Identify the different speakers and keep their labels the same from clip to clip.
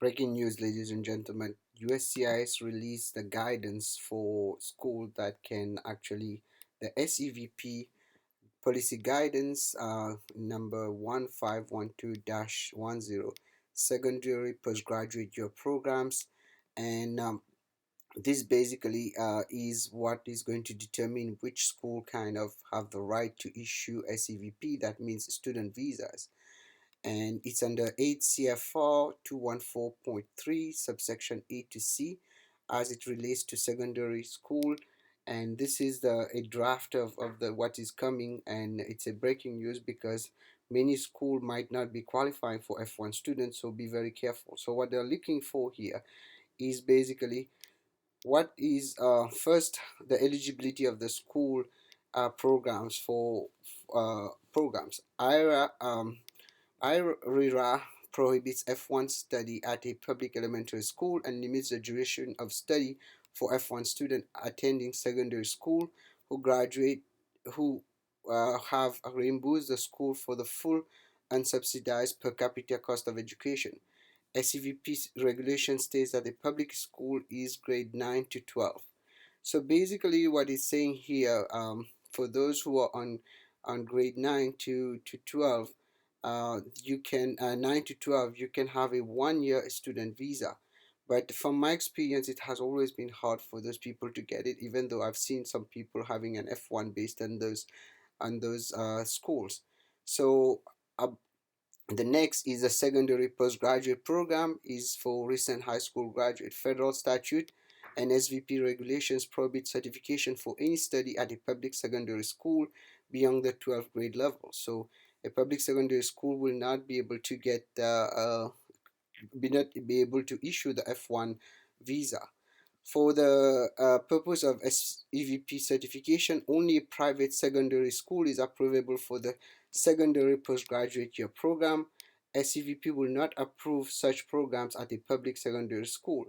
Speaker 1: Breaking news, ladies and gentlemen. USCIS released the guidance for school that can actually, the SEVP policy guidance number 1512-10, secondary postgraduate year programs. And this basically is what is going to determine which school kind of have the right to issue SEVP, that means student visas, and it's under 8 CFR 214.3 subsection A to C as it relates to secondary school. And this is a draft of the what is coming, and it's a breaking news because many school might not be qualifying for F1 students, so be very careful. So what they're looking for here is basically what is first the eligibility of the school programs for programs. IRERA prohibits F1 study at a public elementary school and limits the duration of study for F1 students attending secondary school who graduate who have reimbursed the school for the full unsubsidized per capita cost of education. SEVP regulation states that the public school is grade 9 to 12. So basically, what it's saying here, for those who are on grade 9 to 12, you can 9 to 12, you can have a 1 year student visa. But from my experience, it has always been hard for those people to get it, even though I've seen some people having an F1 based on those schools. So uh, the next is a secondary postgraduate program is for recent high school graduate. Federal statute and SVP regulations prohibit certification for any study at a public secondary school beyond the 12th grade level. So a public secondary school will not be able to get not be able to issue the F1 visa. For the purpose of SEVP certification, only a private secondary school is approvable for the secondary postgraduate year program. SEVP will not approve such programs at a public secondary school.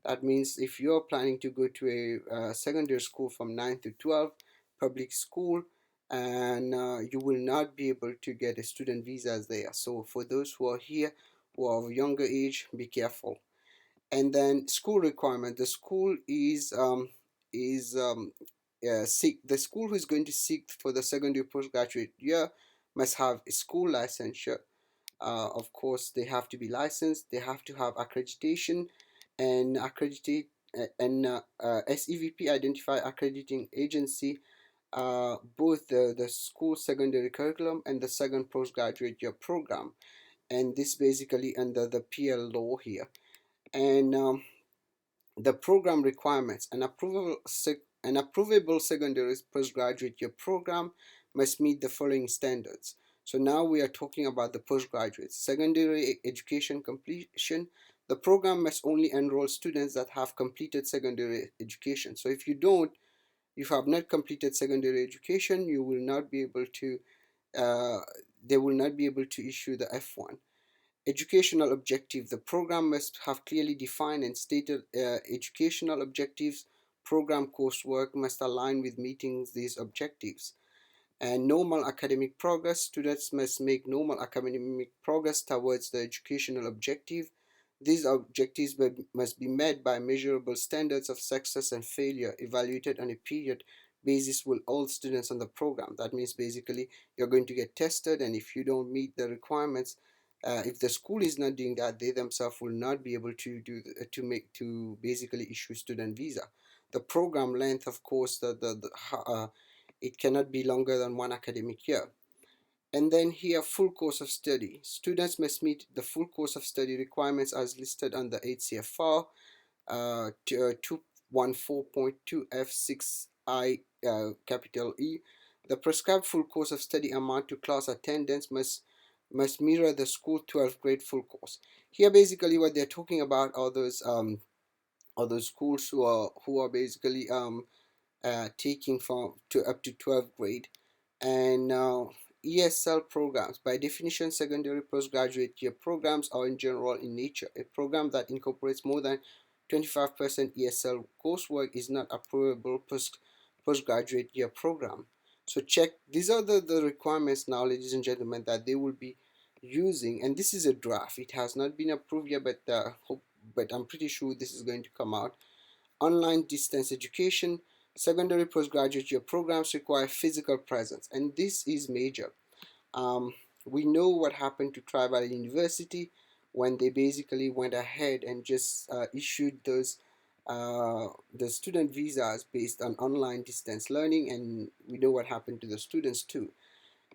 Speaker 1: That means if you're planning to go to a secondary school from 9 to 12, public school, and you will not be able to get a student visas there. So for those who are here, who are of younger age, be careful. And then school requirement, the school is seek the school who is going to seek for the secondary postgraduate year must have a school licensure. Of course, they have to be licensed, they have to have accreditation, and SEVP identify accrediting agency, both the school secondary curriculum and the second postgraduate year program, and this basically under the PL law here. And the program requirements, an approvable secondary postgraduate year program must meet the following standards. So now we are talking about the postgraduate secondary education completion. The program must only enroll students that have completed secondary education. So if you have not completed secondary education, you will not be able to uh, they will not be able to issue the F1. Educational objective. The program must have clearly defined and stated educational objectives. Program coursework must align with meeting these objectives. And normal academic progress. Students must make normal academic progress towards the educational objective. These objectives must be met by measurable standards of success and failure evaluated on a period basis with all students on the program. That means basically you're going to get tested, and if you don't meet the requirements, if the school is not doing that, they themselves will not be able to to basically issue student visa. The program length, of course, it cannot be longer than 1 academic year. And then here, full course of study. Students must meet the full course of study requirements as listed under 8 CFR 214.2 F6I capital E. The prescribed full course of study amount to class attendance must mirror the school 12th grade full course. Here, basically, what they're talking about are those schools who are basically taking from to up to 12th grade. And ESL programs, by definition, secondary postgraduate year programs are in general in nature. A program that incorporates more than 25% ESL coursework is not approvable postgraduate year program. So check, these are the requirements now, ladies and gentlemen, that they will be using, and this is a draft, it has not been approved yet, but I'm pretty sure this is going to come out. Online distance education, secondary postgraduate year programs require physical presence, and this is major. um, we know what happened to Tribal University when they basically went ahead and just issued the student visas based on online distance learning, and we know what happened to the students too.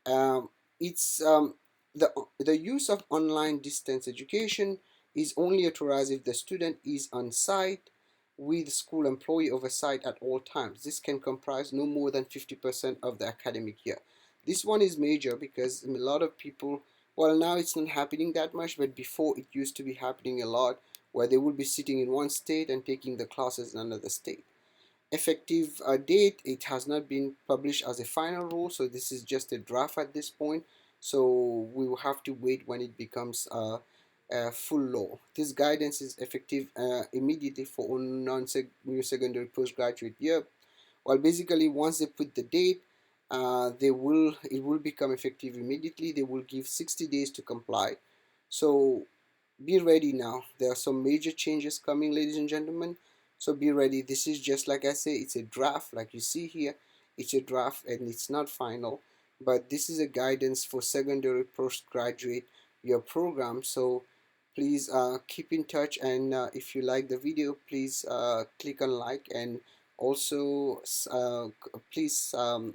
Speaker 1: Um, it's the use of online distance education is only authorized if the student is on site with school employee oversight at all times. This can comprise no more than 50% of the academic year. This one is major because a lot of people, well, now it's not happening that much, but before it used to be happening a lot, where they would be sitting in one state and taking the classes in another state. Effective date, it has not been published as a final rule, so this is just a draft at this point, so we will have to wait when it becomes a full law. This guidance is effective immediately for all new secondary postgraduate year. Well, basically once they put the date, it will become effective immediately. They will give 60 days to comply, so be ready now. There are some major changes coming, ladies and gentlemen, so be ready. This is just like I say, it's a draft, like you see here. It's a draft and it's not final, but this is a guidance for secondary postgraduate your program. So please keep in touch, and if you like the video, please click on like, and also please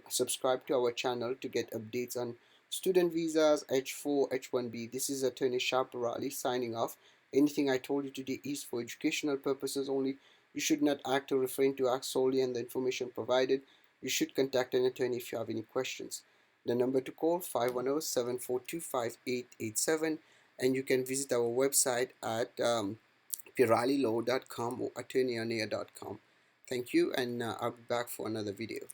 Speaker 1: subscribe to our channel to get updates on student visas, H4, H1B. This is Attorney Shaparali signing off. Anything I told you today is for educational purposes only. You should not act or refrain to act solely on the information provided. You should contact an attorney if you have any questions. The number to call 510-742-5887, and you can visit our website at piralilaw.com or attorneyonair.com. Thank you, and I'll be back for another video.